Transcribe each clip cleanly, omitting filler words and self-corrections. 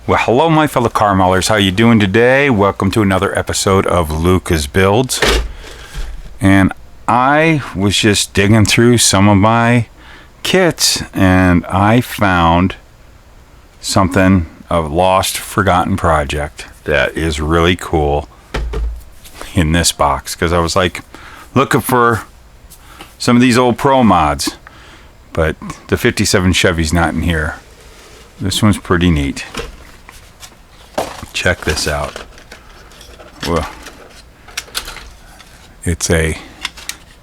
Well, hello my fellow car maulers. How you doing today? Welcome to another episode of Luka's Builds. And I was just digging through some of my kits and I found something, a lost, forgotten project that is really cool in this box, because I was like looking for some of these old pro mods, but the 57 Chevy's not in here. This one's pretty neat. Check this out. Well, it's a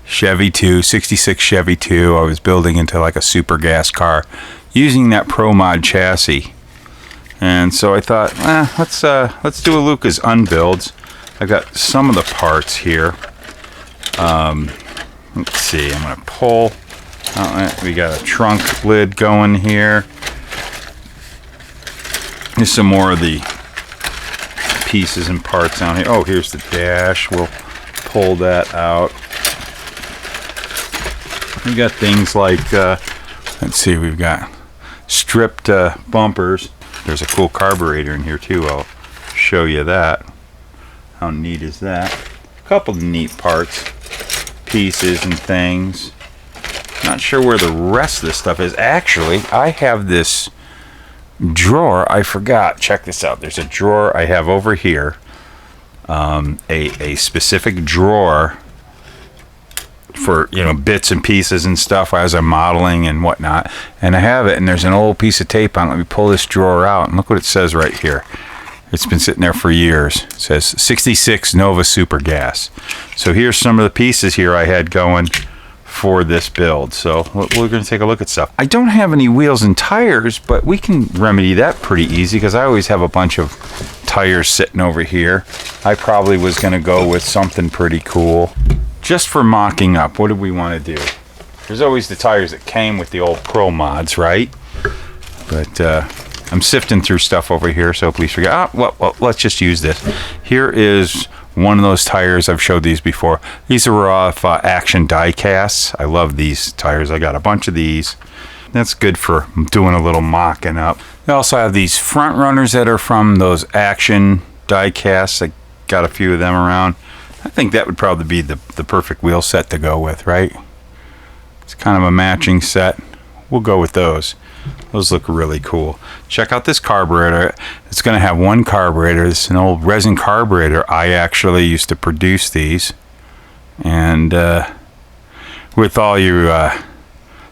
Chevy 2, 66 Chevy 2. I was building into like a super gas car using that Pro Mod chassis. And so I thought, let's do a Luka's unbuilds. I got some of the parts here. Let's see, I'm going to pull. We got a trunk lid going here. There's some more of the pieces and parts down here. Oh, here's the dash. We'll pull that out. We got things like, let's see, we've got stripped bumpers. There's a cool carburetor in here too. I'll show you that. How neat is that? A couple of neat parts, pieces and things. Not sure where the rest of this stuff is. Actually, I have this drawer. I forgot. Check this out. There's a drawer I have over here. A specific drawer for, you know, bits and pieces and stuff as I'm modeling and whatnot. And I have it, and there's an old piece of tape on it. Let me pull this drawer out, and look what it says right here. It's been sitting there for years. It says 66 Nova Super Gas. So here's some of the pieces here I had going for this build. So we're going to take a look at stuff. I don't have any wheels and tires, but we can remedy that pretty easy because I always have a bunch of tires sitting over here. I probably was going to go with something pretty cool. Just for mocking up, what do we want to do? There's always the tires that came with the old Pro Mods, right? But I'm sifting through stuff over here, so please forget. Well, let's just use this. Here is one of those tires. I've showed these before. These are off Action die casts. I love these tires. I got a bunch of these. That's good for doing a little mocking up. I also have these front runners that are from those Action die casts. I got a few of them around. I think that would probably be the perfect wheel set to go with, right? It's kind of a matching set. We'll go with those. Those look really cool. Check out this carburetor. It's going to have one carburetor. It's an old resin carburetor. I actually used to produce these. And with all you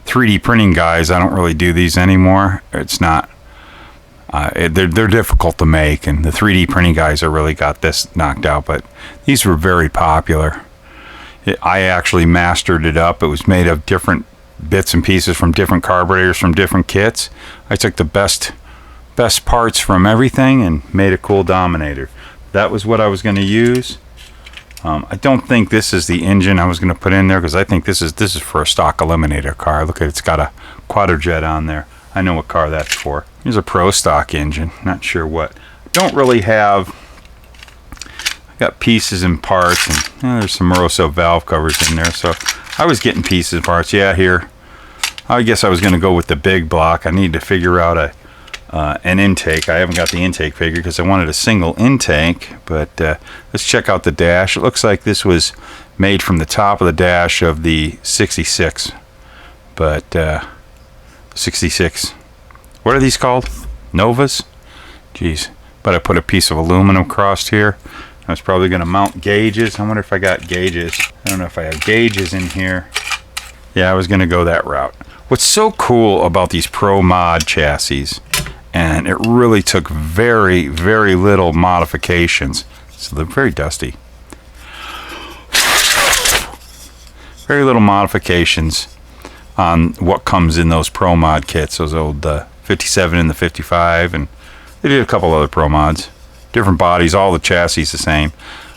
3D printing guys, I don't really do these anymore. It's not. They're difficult to make, and the 3D printing guys have really got this knocked out. But these were very popular. I actually mastered it up. It was made of different bits and pieces from different carburetors from different kits. I took the best parts from everything and made a cool Dominator. That was what I was going to use. I don't think this is the engine I was going to put in there, because I think this is for a stock Eliminator car. Look at it, it's got a Quadrajet on there. I know what car that's for. Here's a Pro stock engine. Not sure what. Don't really have. I got pieces and parts, and there's some Moroso valve covers in there. So I was getting pieces and parts. Yeah, here. I guess I was going to go with the big block. I need to figure out an intake. I haven't got the intake figured because I wanted a single intake. But let's check out the dash. It looks like this was made from the top of the dash of the 66. But 66. What are these called? Novas? Jeez. But I put a piece of aluminum across here. I was probably going to mount gauges. I wonder if I got gauges. I don't know if I have gauges in here. Yeah, I was going to go that route. What's so cool about these Pro Mod chassis, and it really took very, very little modifications. So they're very dusty. Very little modifications on what comes in those Pro Mod kits. Those old 57 and the 55, and they did a couple other Pro Mods. Different bodies, all the chassis the same.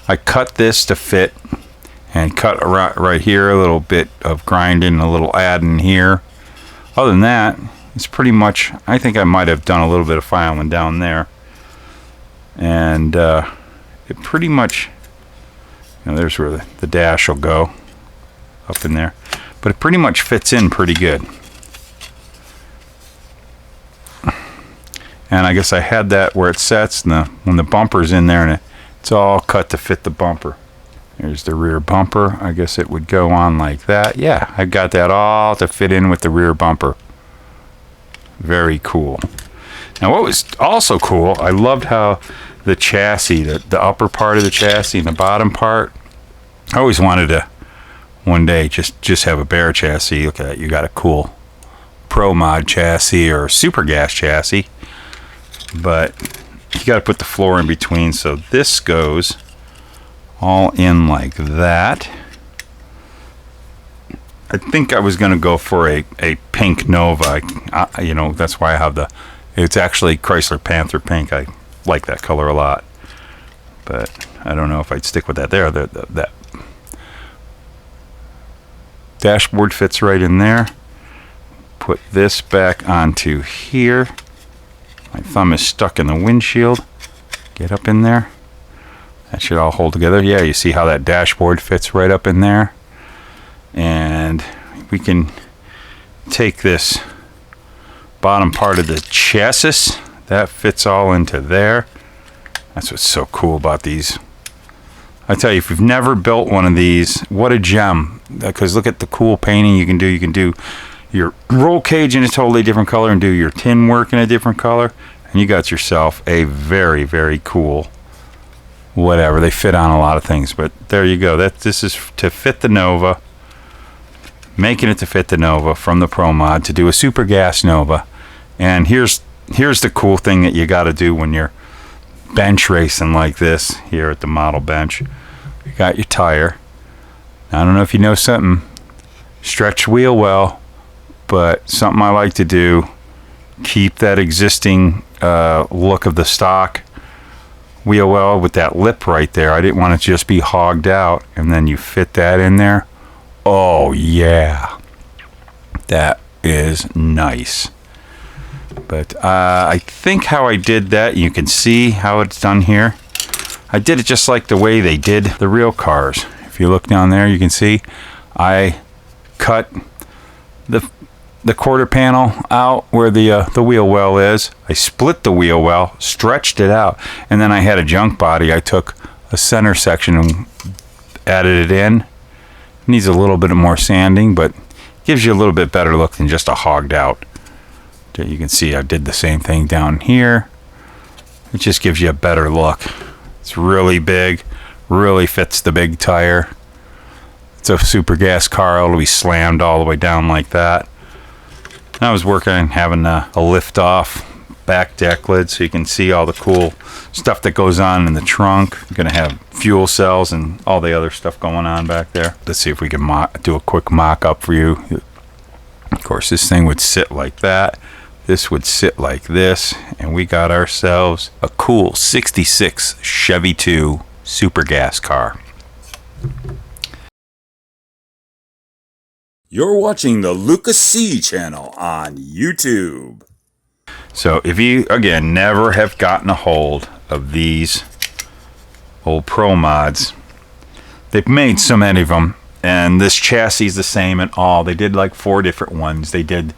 I cut this to fit, and cut right here, a little bit of grinding, a little adding here. Other than that, it's pretty much, I think I might have done a little bit of filing down there. And it pretty much, you know, there's where the dash will go, up in there. But it pretty much fits in pretty good. And I guess I had that where it sets, and when the bumper's in there, and it's all cut to fit the bumper. There's the rear bumper. I guess it would go on like that. Yeah, I got that all to fit in with the rear bumper. Very cool. Now what was also cool, I loved how the chassis, the upper part of the chassis and the bottom part, I always wanted to one day just have a bare chassis. Look at that, you got a cool Pro Mod chassis or Super Gas chassis, but you got to put the floor in between, so this goes all in like that. I think I was going to go for a pink Nova. You know, that's why I have it's actually Chrysler Panther pink. I like that color a lot, but I don't know if I'd stick with that there. That dashboard fits right in there. Put this back onto here. My thumb is stuck in the windshield. Get up in there. That should all hold together. Yeah, you see how that dashboard fits right up in there. And we can take this bottom part of the chassis. That fits all into there. That's what's so cool about these. I tell you, if you've never built one of these, what a gem. Because look at the cool painting you can do. You can do your roll cage in a totally different color and do your tin work in a different color. And you got yourself a very, very cool whatever. They fit on a lot of things, but there you go. This is to fit the Nova. Making it to fit the Nova from the Pro Mod to do a Super Gas Nova. And here's the cool thing that you got to do when you're bench racing like this here at the model bench. You got your tire. I don't know if you know something, stretch wheel well, but something I like to do, keep that existing look of the stock wheel well with that lip right there. I didn't want it to just be hogged out, and then you fit that in there. Oh yeah, that is nice. But I think how I did that, you can see how it's done here. I did it just like the way they did the real cars. If you look down there, you can see I cut the quarter panel out where the wheel well is. I split the wheel well, stretched it out, and then I had a junk body. I took a center section and added it in. Needs a little bit more sanding, but gives you a little bit better look than just a hogged out. You can see I did the same thing down here. It just gives you a better look. It's really big, really fits the big tire. It's a Super Gas car. It'll be slammed all the way down like that. I was working on having a lift off back deck lid so you can see all the cool stuff that goes on in the trunk. You're going to have fuel cells and all the other stuff going on back there. Let's see if we can do a quick mock-up for you. Of course, this thing would sit like that. This would sit like this. And we got ourselves a cool 66 Chevy 2 Super Gas car. You're watching the Luka C channel on YouTube. So if you, again, never have gotten a hold of these old Pro Mods, they've made so many of them, and this chassis is the same in all. They did like 4 different ones. They did,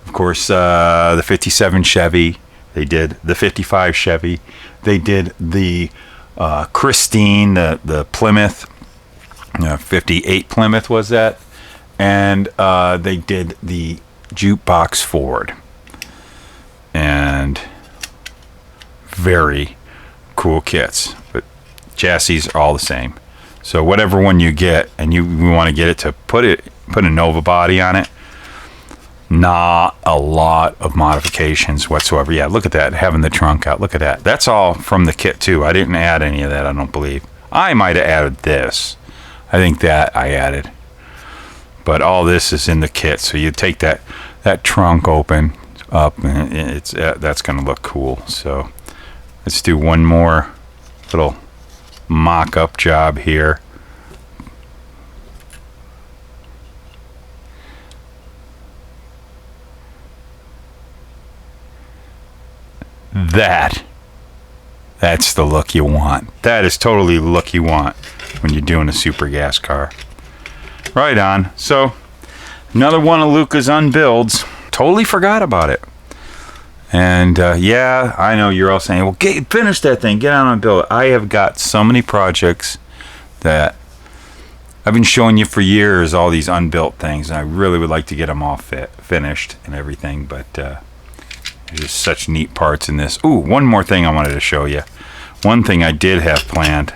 of course, the 57 Chevy. They did the 55 Chevy. They did the Christine, the Plymouth, 58 Plymouth was that. And they did the Jukebox Ford. And very cool kits. But chassis are all the same. So whatever one you get, and you want to get it to put a Nova body on it, not a lot of modifications whatsoever. Yeah, look at that, having the trunk out. Look at that. That's all from the kit too. I didn't add any of that, I don't believe. I might have added this. I think that I added. But all this is in the kit, so you take that trunk open up, and it's that's going to look cool. So let's do one more little mock-up job here. That's the look you want. That is totally the look you want when you're doing a Super Gas car. Right on. So another one of Luka's unbuilds. Totally forgot about it. And yeah, I know you're all saying, well, finish that thing, get out and build it. I have got so many projects that I've been showing you for years, all these unbuilt things, and I really would like to get them all finished and everything, but there's just such neat parts in this. Ooh, one more thing I wanted to show you. One thing I did have planned,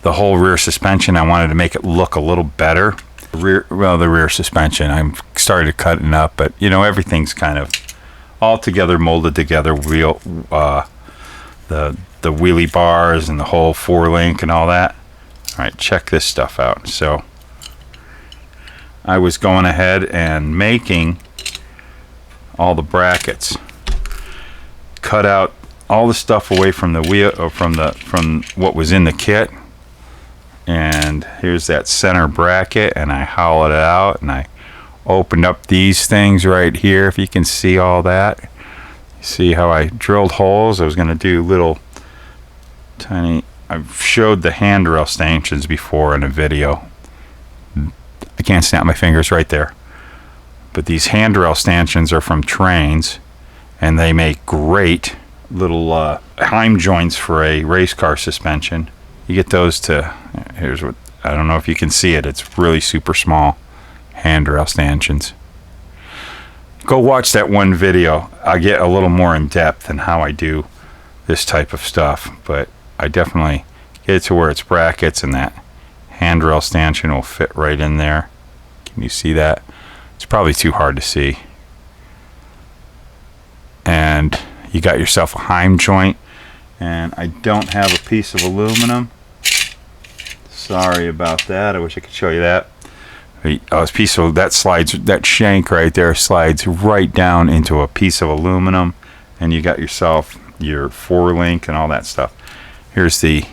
the whole rear suspension, I wanted to make it look a little better. The rear suspension, I started cutting up, but you know, everything's kind of all together, molded together. The wheelie bars and the whole 4-link and all that. All right, check this stuff out. So I was going ahead and making all the brackets, cut out all the stuff away from the wheel, or from what was in the kit, and here's that center bracket, and I hollowed it out, and I opened up these things right here, if you can see all that. See how I drilled holes? I was going to do little tiny, I've showed the handrail stanchions before in a video. I can't snap my fingers right there, but these handrail stanchions are from Trains, and they make great little Heim joints for a race car suspension. You get those to, here's what, I don't know if you can see it, it's really super small handrail stanchions. Go watch that one video. I get a little more in depth in how I do this type of stuff, but I definitely get it to where it's brackets and that handrail stanchion will fit right in there. Can you see that? It's probably too hard to see. And you got yourself a Heim joint, and I don't have a piece of aluminum. Sorry about that. I wish I could show you that. A piece of that slides, that shank right there slides right down into a piece of aluminum, and you got yourself your 4-link and all that stuff. Here's the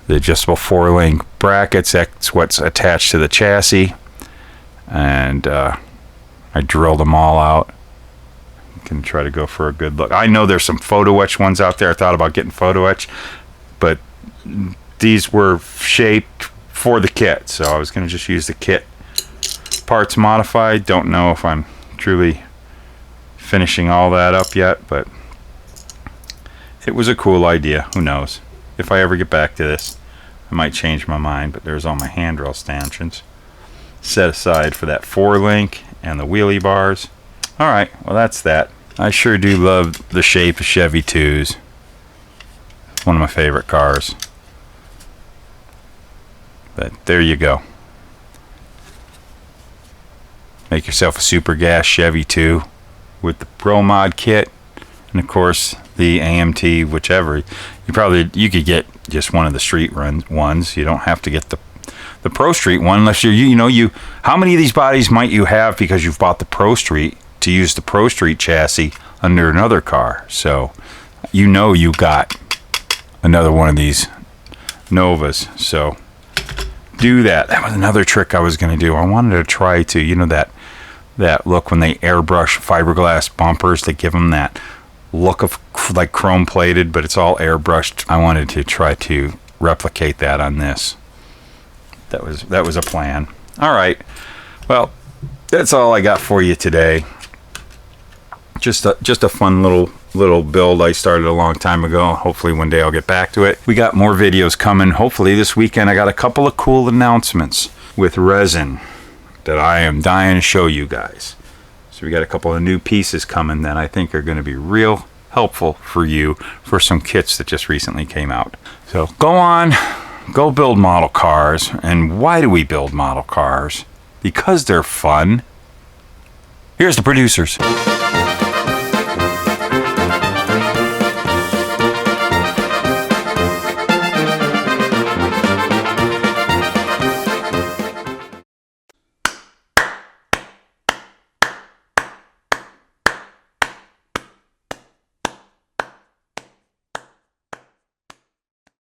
adjustable 4-link brackets. That's what's attached to the chassis, and I drilled them all out. You can try to go for a good look. I know there's some photo etch ones out there. I thought about getting photo etch, but these were shaped for the kit, so I was going to just use the kit parts modified. Don't know if I'm truly finishing all that up yet, but it was a cool idea. Who knows? If I ever get back to this, I might change my mind, but there's all my handrail stanchions set aside for that 4-link and the wheelie bars. Alright, well that's that. I sure do love the shape of Chevy 2s. It's one of my favorite cars. But there you go. Make yourself a super gas Chevy 2 with the Pro Mod kit, and of course the AMT, whichever. You could get just one of the street run ones. You don't have to get the Pro Street one unless you how many of these bodies might you have because you've bought the Pro Street to use the Pro Street chassis under another car. So you got another one of these Novas. So do that. That was another trick I was going to do. I wanted to try to, that look when they airbrush fiberglass bumpers, they give them that look of like chrome plated, but it's all airbrushed. I wanted to try to replicate that on this. That was a plan. All right. Well, that's all I got for you today. Just a fun little build I started a long time ago. Hopefully one day I'll get back to it. We got more videos coming. Hopefully this weekend I got a couple of cool announcements with resin that I am dying to show you guys. So we got a couple of new pieces coming that I think are going to be real helpful for you for some kits that just recently came out. So go build model cars. And why do we build model cars? Because they're fun. Here's the producers.